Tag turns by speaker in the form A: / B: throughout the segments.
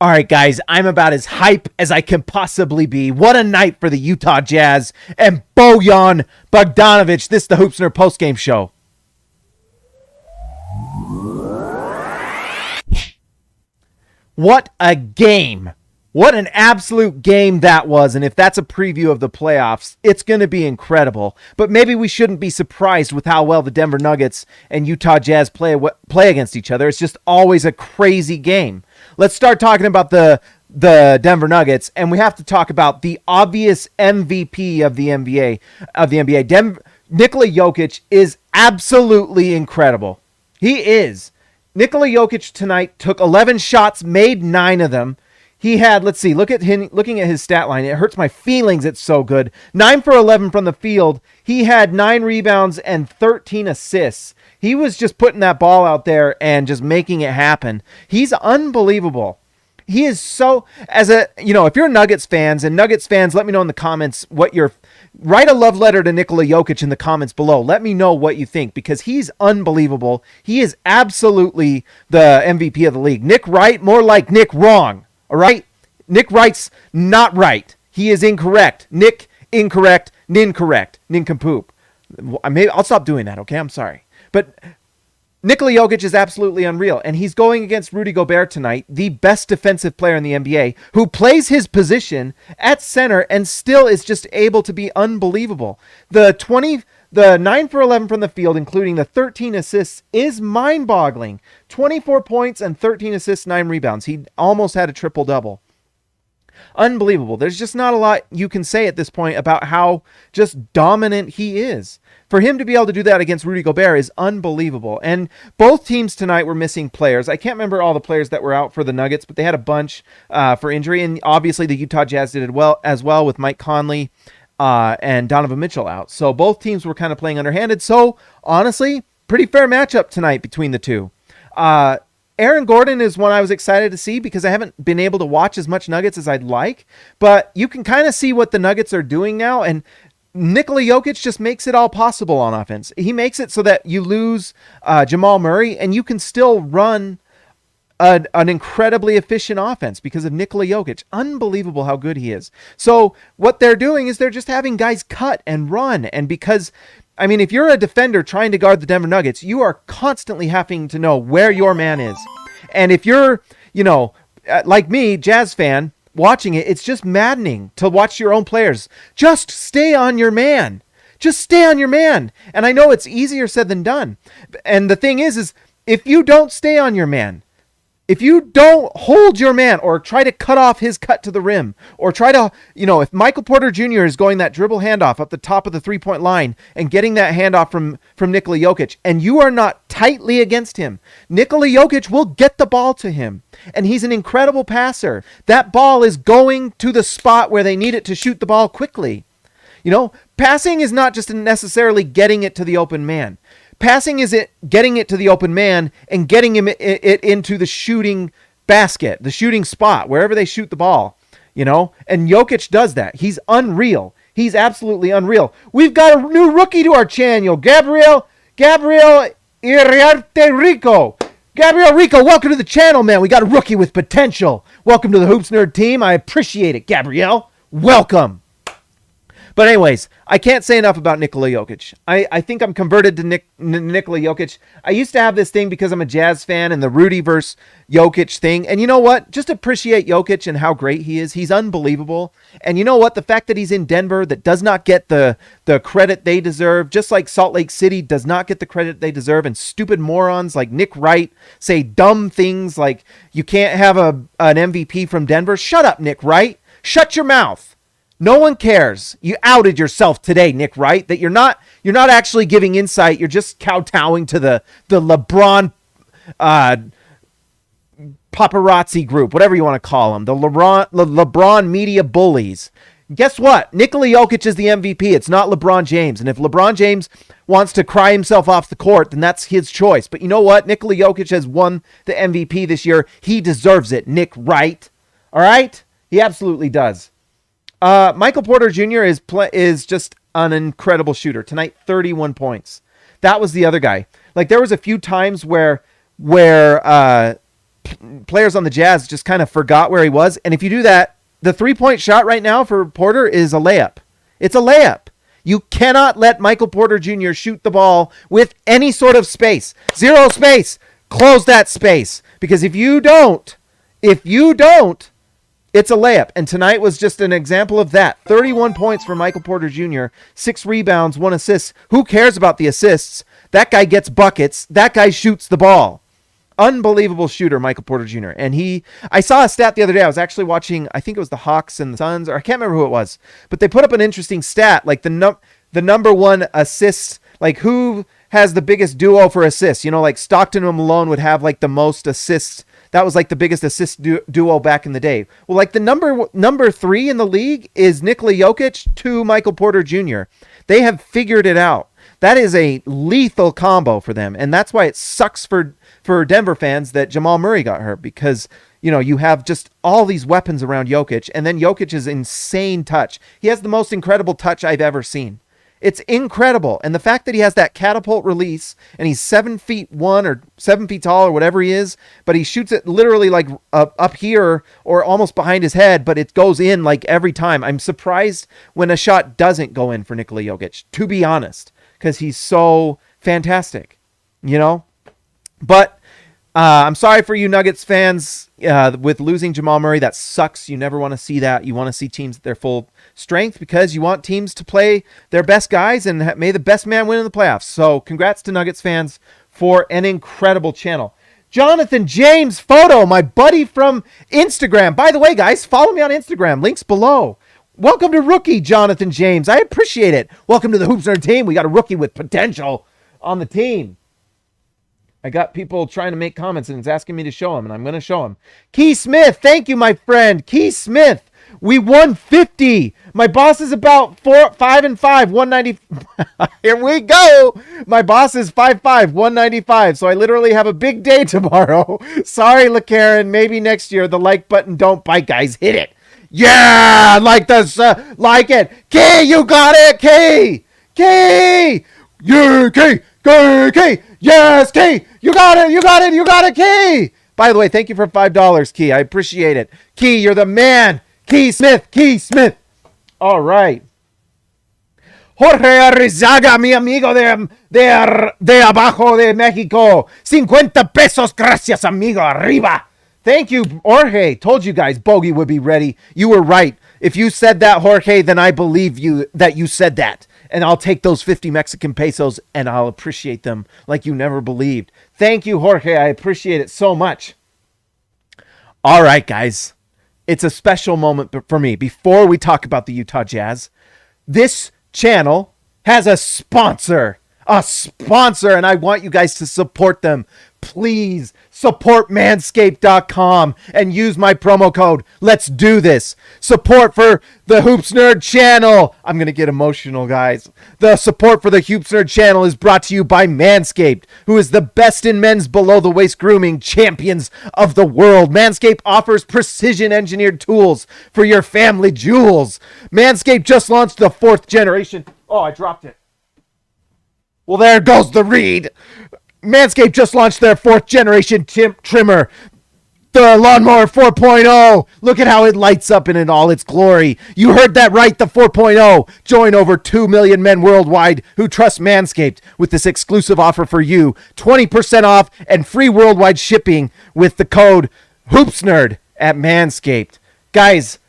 A: All right, guys, I'm about as hype as I can possibly be. What a night for the Utah Jazz and Bojan Bogdanovic. This is the Hoopsner postgame show. What a game. What an absolute game that was. And if that's a preview of the playoffs, it's going to be incredible. But maybe we shouldn't be surprised with how well the Denver Nuggets and Utah Jazz play against each other. It's just always a crazy game. Let's start talking about the Denver Nuggets, and we have to talk about the obvious MVP of the NBA. Nikola Jokic is absolutely incredible. He is. Nikola Jokic tonight took 11 shots, made 9 of them. He had, let's see, looking at his stat line, it hurts my feelings, it's so good. 9 for 11 from the field. He had 9 rebounds and 13 assists. He was just putting that ball out there and just making it happen. He's unbelievable. He is so, if you're Nuggets fans, let me know in the comments write a love letter to Nikola Jokic in the comments below. Let me know what you think, because he's unbelievable. He is absolutely the MVP of the league. Nick Wright, more like Nick Wrong. All right? Nick Wright's not right. He is incorrect. Nick incorrect. Nincorrect. Nincompoop. I'll stop doing that, okay? I'm sorry. But Nikola Jokic is absolutely unreal, and he's going against Rudy Gobert tonight, the best defensive player in the NBA, who plays his position at center and still is just able to be unbelievable. The 9 for 11 from the field, including the 13 assists, is mind-boggling. 24 points and 13 assists, 9 rebounds. He almost had a triple-double. Unbelievable. There's just not a lot you can say at this point about how just dominant he is. For him to be able to do that against Rudy Gobert is unbelievable. And both teams tonight were missing players. I can't remember all the players that were out for the Nuggets, but they had a bunch for injury. And obviously the Utah Jazz did it as well with Mike Conley and Donovan Mitchell out. So both teams were kind of playing underhanded. So honestly, pretty fair matchup tonight between the two. Aaron Gordon is one I was excited to see because I haven't been able to watch as much Nuggets as I'd like. But you can kind of see what the Nuggets are doing now. And Nikola Jokic just makes it all possible on offense. He makes it so that you lose Jamal Murray and you can still run an incredibly efficient offense because of Nikola Jokic. Unbelievable how good he is. So what they're doing is they're just having guys cut and run. And because, if you're a defender trying to guard the Denver Nuggets, you are constantly having to know where your man is. And if you're, like me, Jazz fan, watching it, it's just maddening to watch your own players. Just stay on your man. Just stay on your man. And I know it's easier said than done. And the thing is if you don't stay on your man, if you don't hold your man or try to cut off his cut to the rim or try to, if Michael Porter Jr. is going that dribble handoff up the top of the 3-point line and getting that handoff from Nikola Jokic and you are not tightly against him, Nikola Jokic will get the ball to him. And he's an incredible passer. That ball is going to the spot where they need it to shoot the ball quickly. Passing is not just necessarily getting it to the open man. Passing is getting it to the open man and getting it into the shooting basket, the shooting spot, wherever they shoot the ball, And Jokic does that. He's unreal. He's absolutely unreal. We've got a new rookie to our channel, Gabriel Iriarte Rico. Gabriel Rico, welcome to the channel, man. We got a rookie with potential. Welcome to the Hoops Nerd team. I appreciate it, Gabriel. Welcome. But anyways, I can't say enough about Nikola Jokic. I think I'm converted to Nikola Jokic. I used to have this thing because I'm a Jazz fan and the Rudy versus Jokic thing. And you know what? Just appreciate Jokic and how great he is. He's unbelievable. And you know what? The fact that he's in Denver that does not get the credit they deserve, just like Salt Lake City does not get the credit they deserve, and stupid morons like Nick Wright say dumb things like you can't have an MVP from Denver. Shut up, Nick Wright. Shut your mouth. No one cares. You outed yourself today, Nick Wright, that you're not actually giving insight. You're just kowtowing to the LeBron paparazzi group, whatever you want to call them, the LeBron media bullies. Guess what? Nikola Jokic is the MVP. It's not LeBron James. And if LeBron James wants to cry himself off the court, then that's his choice. But you know what? Nikola Jokic has won the MVP this year. He deserves it, Nick Wright. All right? He absolutely does. Michael Porter Jr. is just an incredible shooter. Tonight, 31 points. That was the other guy. Like, there was a few times where players on the Jazz just kind of forgot where he was. And if you do that, the 3-point shot right now for Porter is a layup. It's a layup. You cannot let Michael Porter Jr. shoot the ball with any sort of space. Zero space. Close that space. Because if you don't, it's a layup. And tonight was just an example of that. 31 points for Michael Porter Jr., 6 rebounds, 1 assist. Who cares about the assists? That guy gets buckets. That guy shoots the ball. Unbelievable shooter, Michael Porter Jr. And I saw a stat the other day. I was actually watching, I think it was the Hawks and the Suns, or I can't remember who it was, but they put up an interesting stat, like the number one assists, like who has the biggest duo for assists. Like Stockton and Malone would have like the most assists. That was like the biggest assist duo back in the day. Well, like the number 3 in the league is Nikola Jokic to Michael Porter Jr. They have figured it out. That is a lethal combo for them. And that's why it sucks for Denver fans that Jamal Murray got hurt, because, you have just all these weapons around Jokic, and then Jokic's insane touch. He has the most incredible touch I've ever seen. It's incredible. And the fact that he has that catapult release, and he's 7'1" or 7 feet tall or whatever he is, but he shoots it literally like up here or almost behind his head, but it goes in like every time. I'm surprised when a shot doesn't go in for Nikola Jokic, to be honest, because he's so fantastic, But I'm sorry for you Nuggets fans with losing Jamal Murray. That sucks. You never want to see that. You want to see teams at their full strength, because you want teams to play their best guys, and may the best man win in the playoffs. So congrats to Nuggets fans for an incredible channel. Jonathan James photo, my buddy from Instagram. By the way, guys, follow me on Instagram. Links below. Welcome to rookie Jonathan James. I appreciate it. Welcome to the Hoops Nerd team. We got a rookie with potential on the team. I got people trying to make comments, and it's asking me to show them, and I'm going to show them. Key Smith, thank you, my friend. Key Smith, we won 50. My boss is about 5-5, 190. Here we go. My boss is 5'5", 195. So I literally have a big day tomorrow. Sorry, LeCaren. Maybe next year. The like button don't bite, guys. Hit it. Yeah, like it. Key, you got it, Key. Key. Yeah, Key. Yes, Key. You got it, Key. By the way, thank you for $5, Key. I appreciate it. Key, you're the man. Key Smith. All right. Jorge Arrizaga, mi amigo de abajo de Mexico. 50 pesos. Gracias, amigo. Arriba. Thank you, Jorge. Told you guys Bogey would be ready. You were right. If you said that, Jorge, then I believe you that you said that. And I'll take those 50 Mexican pesos and I'll appreciate them like you never believed. Thank you, Jorge. I appreciate it so much. All right, guys. It's a special moment for me. Before we talk about the Utah Jazz, this channel has a sponsor, and I want you guys to support them. Please support manscaped.com and use my promo code. Let's do this. Support for the Hoops Nerd channel. I'm going to get emotional, guys. The support for the Hoops Nerd channel is brought to you by Manscaped, who is the best in men's below-the-waist grooming champions of the world. Manscaped offers precision-engineered tools for your family jewels. Manscaped just launched the 4th generation. Oh, I dropped it. Well, there goes the read. Manscaped just launched their 4th generation trimmer, the Lawnmower 4.0. Look at how it lights up in all its glory. You heard that right, the 4.0. Join over 2 million men worldwide who trust Manscaped with this exclusive offer for you. 20% off and free worldwide shipping with the code HoopsNerd at Manscaped. Guys,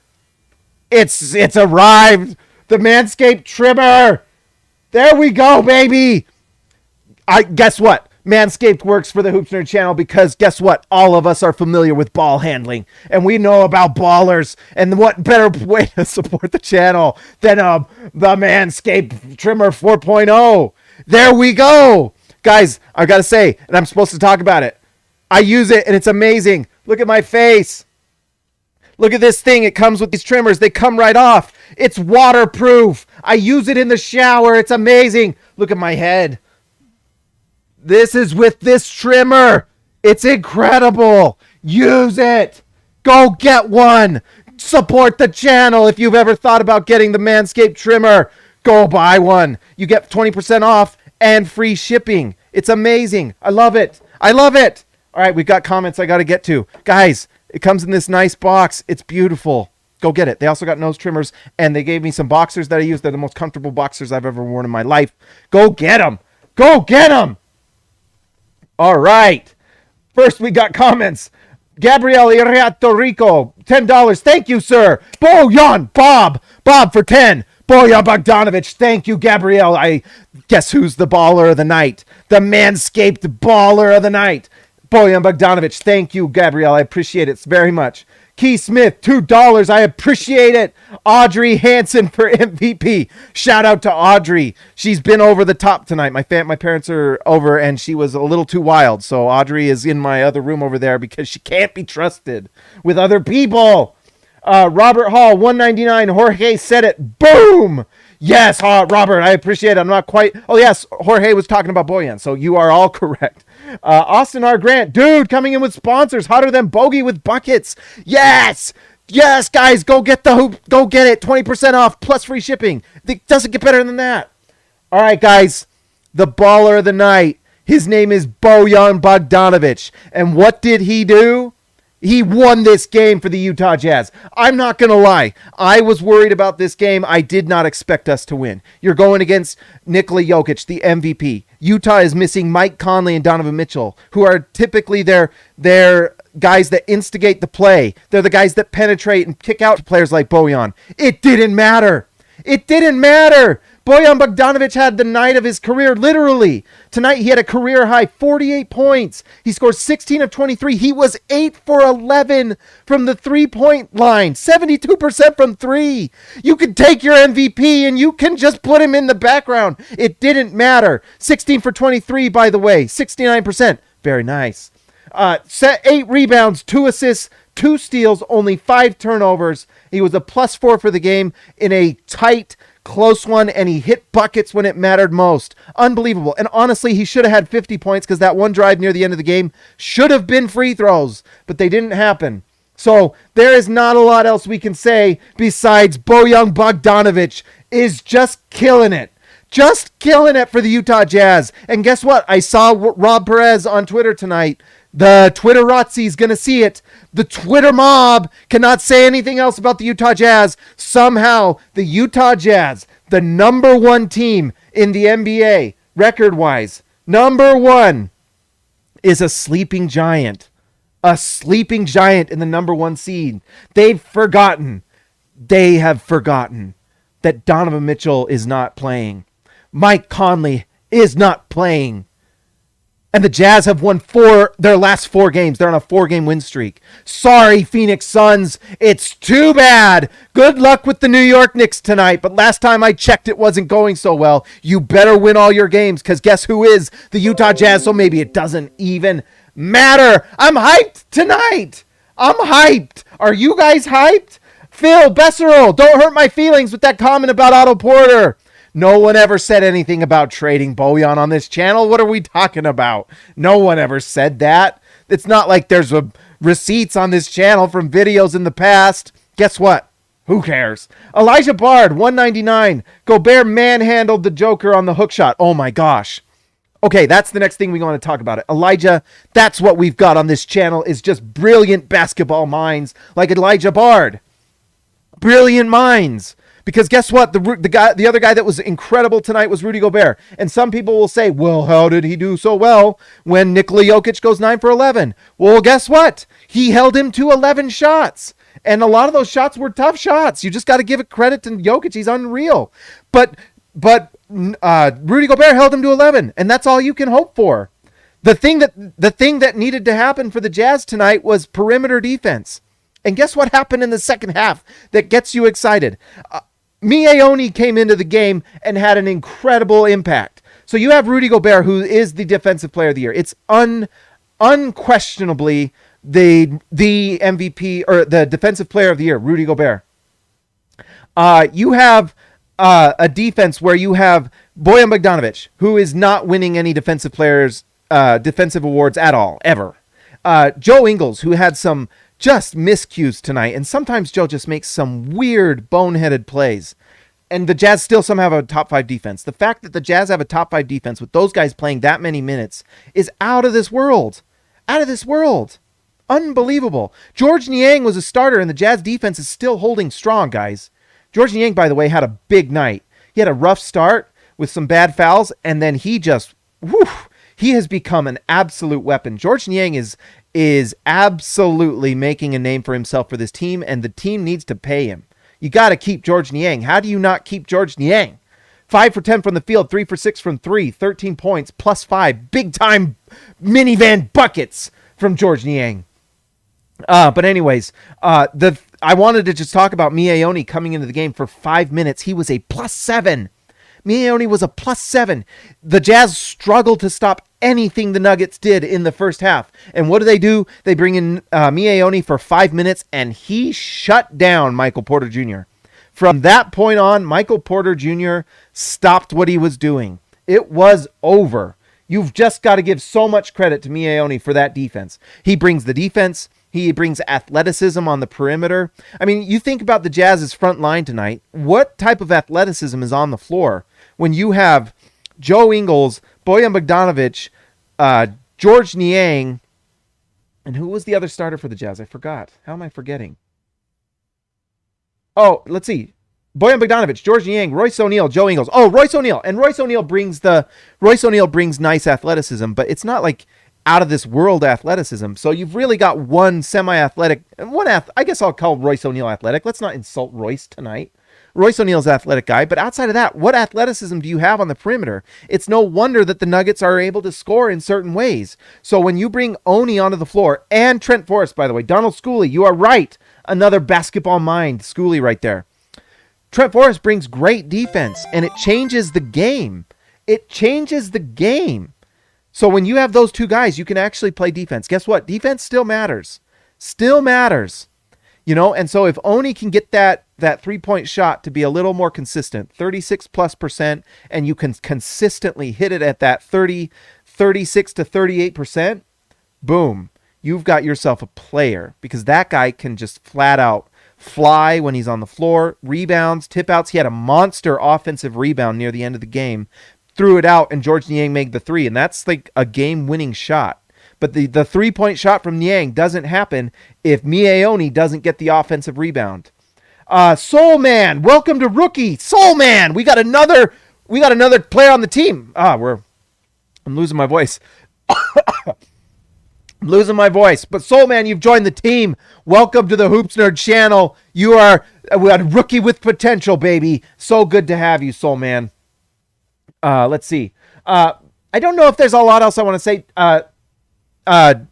A: it's arrived. The Manscaped trimmer. There we go, baby. Guess what? Manscaped works for the Hoops Nerd channel because guess what? All of us are familiar with ball handling, and we know about ballers, and what better way to support the channel than the Manscaped Trimmer 4.0. There we go. Guys, I got to say, and I'm supposed to talk about it, I use it, and it's amazing. Look at my face. Look at this thing. It comes with these trimmers. They come right off. It's waterproof. I use it in the shower. It's amazing. Look at my head. This is with this trimmer. It's incredible. Use it. Go get one. Support the channel. If you've ever thought about getting the Manscaped trimmer, go buy one. You get 20% off and free shipping. It's amazing. I love it. All right, we've got comments I got to get to. Guys, it comes in this nice box. It's beautiful. Go get it. They also got nose trimmers, and they gave me some boxers that I use. They're the most comfortable boxers I've ever worn in my life. Go get them. Go get them. All right. First, we got comments. Gabriel Iriato Rico, $10. Thank you, sir. Bojan, Bob for 10. Bojan Bogdanovic, thank you, Gabriel. I guess who's the baller of the night? The Manscaped baller of the night. Bojan Bogdanovic, thank you, Gabriel. I appreciate it very much. Key Smith, $2. I appreciate it. Audrey Hansen for MVP. Shout out to Audrey. She's been over the top tonight. My parents are over, and she was a little too wild. So Audrey is in my other room over there because she can't be trusted with other people. Robert Hall, $1.99. Jorge said it. Boom. Yes, Robert, I appreciate it. I'm not quite. Oh, yes, Jorge was talking about Bojan, so you are all correct. Austin R. Grant, dude, coming in with sponsors, hotter than Bogey with buckets. Yes, guys, go get the hoop. Go get it. 20% off plus free shipping. It doesn't get better than that. All right, guys, the baller of the night. His name is Bojan Bogdanovic. And what did he do? He won this game for the Utah Jazz. I'm not going to lie. I was worried about this game. I did not expect us to win. You're going against Nikola Jokic, the MVP. Utah is missing Mike Conley and Donovan Mitchell, who are typically their guys that instigate the play. They're the guys that penetrate and kick out players like Bojan. It didn't matter. It didn't matter. Bojan Bogdanovic had the night of his career, literally. Tonight, he had a career-high 48 points. He scored 16 of 23. He was 8 for 11 from the three-point line, 72% from three. You could take your MVP, and you can just put him in the background. It didn't matter. 16 for 23, by the way, 69%. Very nice. 8 rebounds, 2 assists, 2 steals, only 5 turnovers. He was a +4 for the game in a tight, close one, and he hit buckets when it mattered most. Unbelievable. And honestly, he should have had 50 points because that one drive near the end of the game should have been free throws, but they didn't happen. So there is not a lot else we can say besides Bojan Bogdanovic is just killing it. Just killing it for the Utah Jazz. And guess what? I saw Rob Perez on Twitter tonight. The Twitterazzi is going to see it. The Twitter mob cannot say anything else about the Utah Jazz. Somehow, the Utah Jazz, the number 1 team in the NBA, record-wise, number 1, is a sleeping giant. A sleeping giant in the number 1 seed. They have forgotten that Donovan Mitchell is not playing. Mike Conley is not playing. And the Jazz have won their last 4 games. They're on a 4-game win streak. Sorry, Phoenix Suns. It's too bad. Good luck with the New York Knicks tonight. But last time I checked, it wasn't going so well. You better win all your games because guess who is the Utah Jazz? So maybe it doesn't even matter. I'm hyped tonight. I'm hyped. Are you guys hyped? Phil Besserell, don't hurt my feelings with that comment about Otto Porter. No one ever said anything about trading Bojan on this channel. What are we talking about? No one ever said that. It's not like there's receipts on this channel from videos in the past. Guess what? Who cares? Elijah Bard, $1.99. Gobert manhandled the Joker on the hook shot. Oh my gosh. Okay, that's the next thing we want to talk about. Elijah, that's what we've got on this channel is just brilliant basketball minds like Elijah Bard. Brilliant minds. Because guess what? The other guy that was incredible tonight was Rudy Gobert. And some people will say, well, how did he do so well when Nikola Jokic goes 9 for 11? Well, guess what? He held him to 11 shots. And a lot of those shots were tough shots. You just got to give it credit to Jokic. He's unreal. But Rudy Gobert held him to 11. And that's all you can hope for. The thing that needed to happen for the Jazz tonight was perimeter defense. And guess what happened in the second half that gets you excited? Miaoni came into the game and had an incredible impact. So you have Rudy Gobert, who is the defensive player of the year. It's unquestionably the MVP or the defensive player of the year, Rudy Gobert. You have a defense where you have Bojan Bogdanovic, who is not winning any defensive awards at all, ever. Joe Ingles, who had some just miscues tonight, and sometimes Joe just makes some weird boneheaded plays, and the Jazz still somehow have a top 5 defense. The fact that the Jazz have a top 5 defense with those guys playing that many minutes is out of this world. Out of this world. Unbelievable. George Niang was a starter, and the Jazz defense is still holding strong, guys. George Niang, by the way, had a big night. He had a rough start with some bad fouls, and then he just, he has become an absolute weapon. George Niang is absolutely making a name for himself for this team, and the team needs to pay him. You got to keep George Niang. How do you not keep George Niang? 5 for 10 from the field, 3 for 6 from 3, 13 points, +5, big-time minivan buckets from George Niang. But anyways, I wanted to just talk about Miaoni coming into the game for 5 minutes. He was a +7. Miaoni was a +7. The Jazz struggled to stop anything the Nuggets did in the first half. And what do? They bring in Miaoni for 5 minutes, and he shut down Michael Porter Jr. From that point on, Michael Porter Jr. stopped what he was doing. It was over. You've just got to give so much credit to Miaoni for that defense. He brings the defense. He brings athleticism on the perimeter. I mean, you think about the Jazz's front line tonight. What type of athleticism is on the floor when you have Joe Ingles, Bojan Bogdanovic, George Niang, and who was the other starter for the Jazz? I forgot. How am I forgetting? Oh, let's see. Bojan Bogdanovic, George Niang, Royce O'Neal, Joe Ingles. Oh, Royce O'Neal. And Royce O'Neal brings nice athleticism, but it's not like out of this world athleticism. So you've really got one semi-athletic, I guess I'll call Royce O'Neal athletic. Let's not insult Royce tonight. Royce O'Neal's an athletic guy, but outside of that, what athleticism do you have on the perimeter? It's no wonder that the Nuggets are able to score in certain ways. So when you bring Oni onto the floor, and Trent Forrest, by the way, Donald Schooley, you are right. Another basketball mind, Schooley right there. Trent Forrest brings great defense, and it changes the game. It changes the game. So when you have those two guys, you can actually play defense. Guess what? Defense still matters. Still matters. You know, and so if Oni can get that three-point shot to be a little more consistent, 36+%, and you can consistently hit it at that 36 to 38%, boom, you've got yourself a player, because that guy can just flat out fly when he's on the floor, rebounds, tip outs. He had a monster offensive rebound near the end of the game, threw it out, and George Niang made the three, and that's like a game-winning shot. But the three-point shot from Niang doesn't happen if Miaoni doesn't get the offensive rebound. Soul Man, welcome to Rookie. Soul Man, we got another player on the team. I'm losing my voice. I'm losing my voice. But Soul Man, you've joined the team. Welcome to the Hoops Nerd channel. You are a rookie with potential, baby. So good to have you, Soul Man. Let's see. I don't know if there's a lot else I want to say.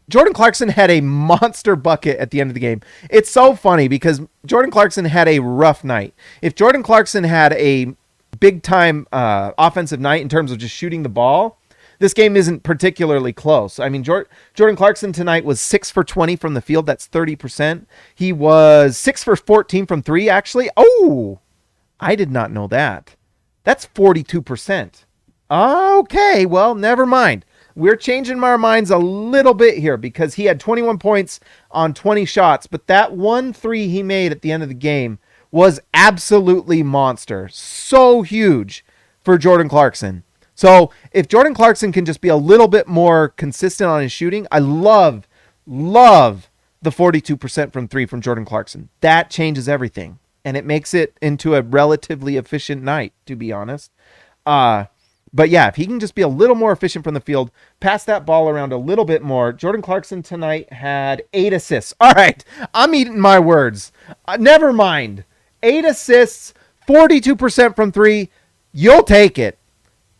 A: Jordan Clarkson had a monster bucket at the end of the game. It's so funny because Jordan Clarkson had a rough night. If Jordan Clarkson had a big time offensive night in terms of just shooting the ball, this game isn't particularly close. I mean, Jordan Clarkson tonight was 6 for 20 from the field. That's 30%. He was 6 for 14 from 3, actually. Oh, I did not know that. That's 42%. Okay, well, never mind. We're changing our minds a little bit here because he had 21 points on 20 shots, but that 1-3 he made at the end of the game was absolutely monster. So huge for Jordan Clarkson. So if Jordan Clarkson can just be a little bit more consistent on his shooting, I love the 42% from 3 from Jordan Clarkson. That changes everything, and it makes it into a relatively efficient night, to be honest. But yeah, if he can just be a little more efficient from the field, pass that ball around a little bit more. Jordan Clarkson tonight had 8 assists. All right, I'm eating my words. Never mind. 8 assists, 42% from 3. You'll take it.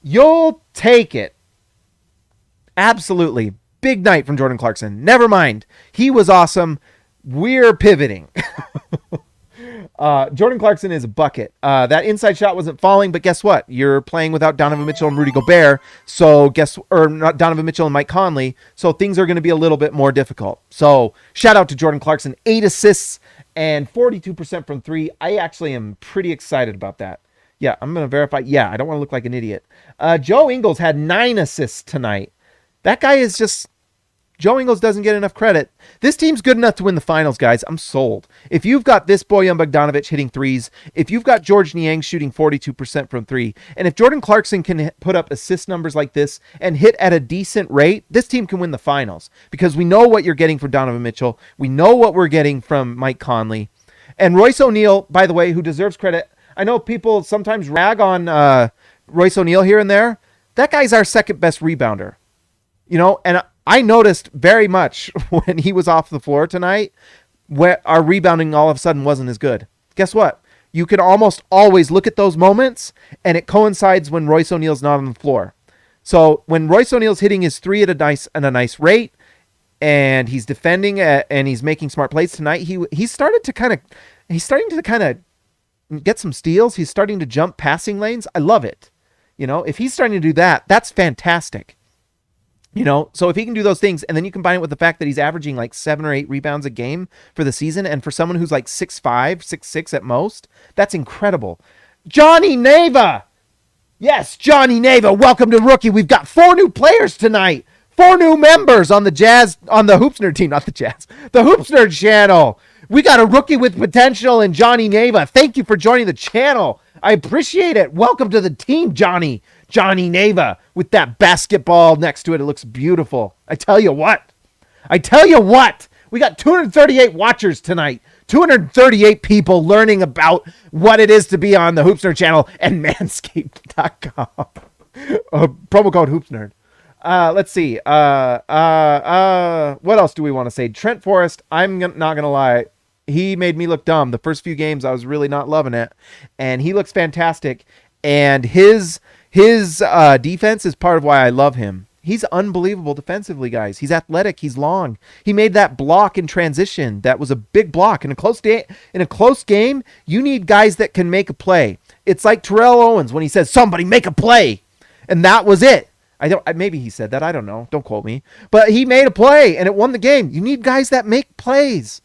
A: You'll take it. Absolutely. Big night from Jordan Clarkson. Never mind. He was awesome. We're pivoting. Jordan Clarkson is a bucket. That inside shot wasn't falling, but guess what? You're playing without Donovan Mitchell and Rudy Gobert. So not Donovan Mitchell and Mike Conley. So things are going to be a little bit more difficult. So shout out to Jordan Clarkson, 8 assists and 42% from 3. I actually am pretty excited about that. Yeah, I'm going to verify. Yeah, I don't want to look like an idiot. Joe Ingles had 9 assists tonight. That guy is just Joe Ingles doesn't get enough credit. This team's good enough to win the finals, guys. I'm sold. If you've got this Bojan Bogdanovic hitting threes, if you've got George Niang shooting 42% from three, and if Jordan Clarkson can put up assist numbers like this and hit at a decent rate, this team can win the finals because we know what you're getting from Donovan Mitchell. We know what we're getting from Mike Conley. And Royce O'Neal, by the way, who deserves credit. I know people sometimes rag on Royce O'Neal here and there. That guy's our second best rebounder. And I noticed very much when he was off the floor tonight, where our rebounding all of a sudden wasn't as good. Guess what? You can almost always look at those moments, and it coincides when Royce O'Neal's not on the floor. So when Royce O'Neal's hitting his three at a nice rate, and he's defending and he's making smart plays tonight, he's starting to kind of get some steals. He's starting to jump passing lanes. I love it. If he's starting to do that, that's fantastic. So if he can do those things, and then you combine it with the fact that he's averaging like 7 or 8 rebounds a game for the season, and for someone who's like 6'5", 6'6" at most, that's incredible. Johnny Neva! Yes, Johnny Neva, welcome to Rookie. We've got 4 new players tonight. 4 new members on the Hoopsnerd team, not the Jazz, the Hoopsnerd channel. We got a rookie with potential in Johnny Neva. Thank you for joining the channel. I appreciate it. Welcome to the team, Johnny Neva, with that basketball next to it. It looks beautiful. I tell you what, we got 238 watchers tonight, 238 people learning about what it is to be on the Hoopsnerd channel and manscaped.com. Promo code Hoopsnerd. Let's see. What else do we want to say? Trent Forrest, I'm not going to lie. He made me look dumb. The first few games, I was really not loving it. And he looks fantastic. And his defense is part of why I love him. He's unbelievable defensively, guys. He's athletic. He's long. He made that block in transition. That was a big block. In a close game, you need guys that can make a play. It's like Terrell Owens when he says, somebody make a play. And that was it. Maybe he said that. I don't know. Don't quote me. But he made a play, and it won the game. You need guys that make plays.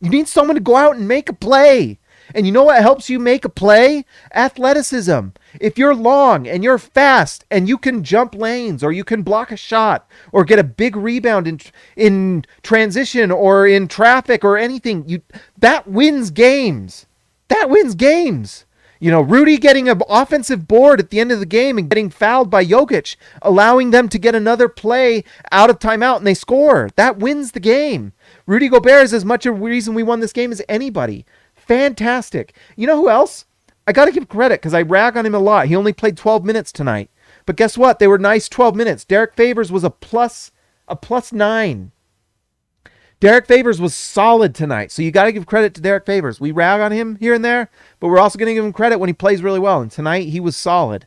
A: You need someone to go out and make a play. And you know what helps you make a play? Athleticism. If you're long and you're fast and you can jump lanes or you can block a shot or get a big rebound in transition or in traffic or anything, that wins games. That wins games. Rudy getting an offensive board at the end of the game and getting fouled by Jokic, allowing them to get another play out of timeout and they score. That wins the game. Rudy Gobert is as much a reason we won this game as anybody. Fantastic. You know who else? I got to give credit because I rag on him a lot. He only played 12 minutes tonight. But guess what? They were nice 12 minutes. Derek Favors was a plus 9. Derek Favors was solid tonight. So you got to give credit to Derek Favors. We rag on him here and there, but we're also going to give him credit when he plays really well. And tonight he was solid.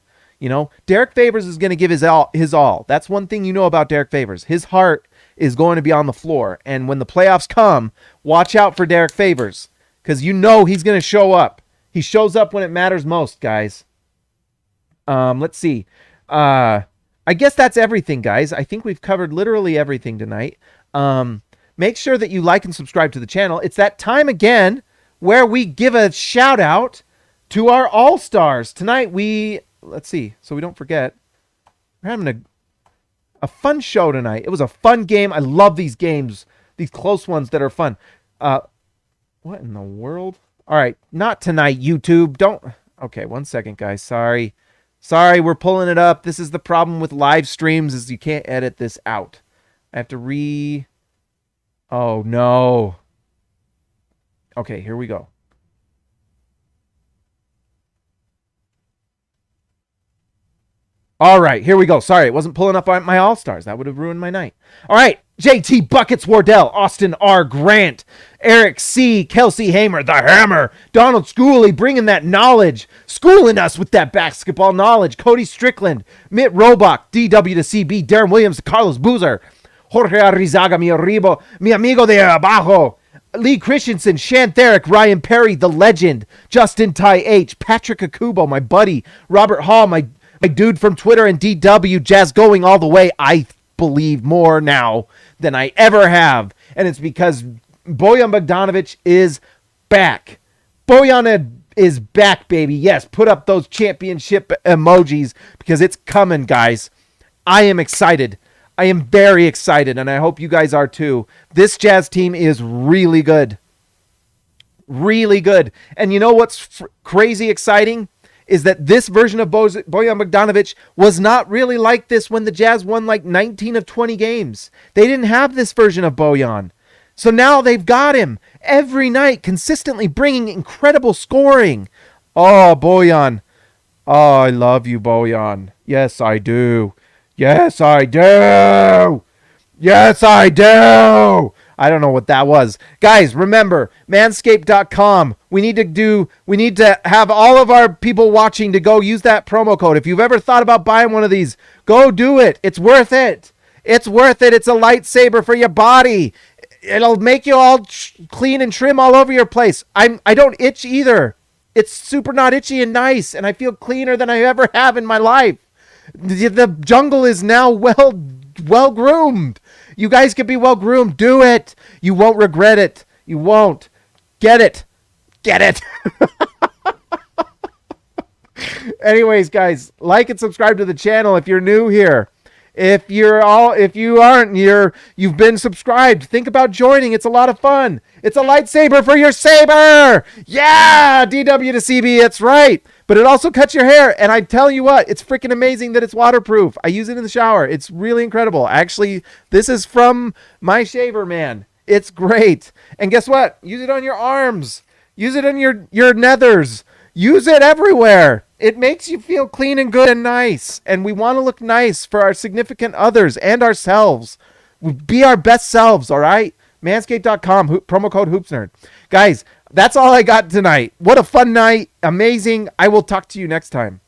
A: Derek Favors is going to give his all. That's one thing you know about Derek Favors. His heart is going to be on the floor. And when the playoffs come, watch out for Derek Favors because he's going to show up. He shows up when it matters most, guys. Let's see. I guess that's everything, guys. I think we've covered literally everything tonight. Make sure that you like and subscribe to the channel. It's that time again where we give a shout out to our All-Stars. Tonight let's see, so we don't forget, we're having a fun show tonight. It was a fun game. I love these games, these close ones that are fun. What in the world? All right, not tonight, YouTube. Okay, 1 second, guys. Sorry, we're pulling it up. This is the problem with live streams is you can't edit this out. I have to Oh, no. Okay, here we go. All right, here we go. Sorry, it wasn't pulling up my All-Stars. That would have ruined my night. All right, JT Buckets Wardell, Austin R. Grant, Eric C., Kelsey Hamer, the Hammer, Donald Schooley bringing that knowledge, schooling us with that basketball knowledge, Cody Strickland, Mitt Robach, DW to CB, Darren Williams, Carlos Boozer, Jorge Arrizaga, mi amigo de abajo, Lee Christensen, Shan Therick, Ryan Perry, the legend, Justin Ty H, Patrick Akubo, my buddy, Robert Hall, my dude from Twitter, and DW, Jazz going all the way. I believe more now than I ever have, and it's because Bojan Bogdanovic is back. Bojan is back, baby. Yes, put up those championship emojis because it's coming, guys. I am excited. I am very excited, and I hope you guys are too. This Jazz team is really good. Really good. And you know what's crazy exciting? Is that this version of Bojan Bogdanovic was not really like this when the Jazz won like 19 of 20 games. They didn't have this version of Bojan. So now they've got him every night, consistently bringing incredible scoring. Oh, Bojan. Oh, I love you, Bojan. Yes, I do. Yes, I do. Yes, I do. I don't know what that was. Guys, remember, manscaped.com. We need to have all of our people watching to go use that promo code. If you've ever thought about buying one of these, go do it. It's worth it. It's worth it. It's a lightsaber for your body. It'll make you all clean and trim all over your place. I don't itch either. It's super not itchy and nice, and I feel cleaner than I ever have in my life. The jungle is now well groomed. You guys can be well groomed. Do it. You won't regret it. You won't. Get it. Get it. Anyways, guys, like and subscribe to the channel if you're new here. If you aren't, you've been subscribed. Think about joining. It's a lot of fun. It's a lightsaber for your saber. Yeah, DW to CB. It's right. But it also cuts your hair. And I tell you what, it's freaking amazing that it's waterproof. I use it in the shower. It's really incredible. Actually, this is from my shaver, man. It's great. And guess what? Use it on your arms. Use it on your nethers. Use it everywhere. It makes you feel clean and good and nice. And we want to look nice for our significant others and ourselves. Be our best selves, all right? Manscaped.com, promo code HoopsNerd. Guys, that's all I got tonight. What a fun night. Amazing. I will talk to you next time.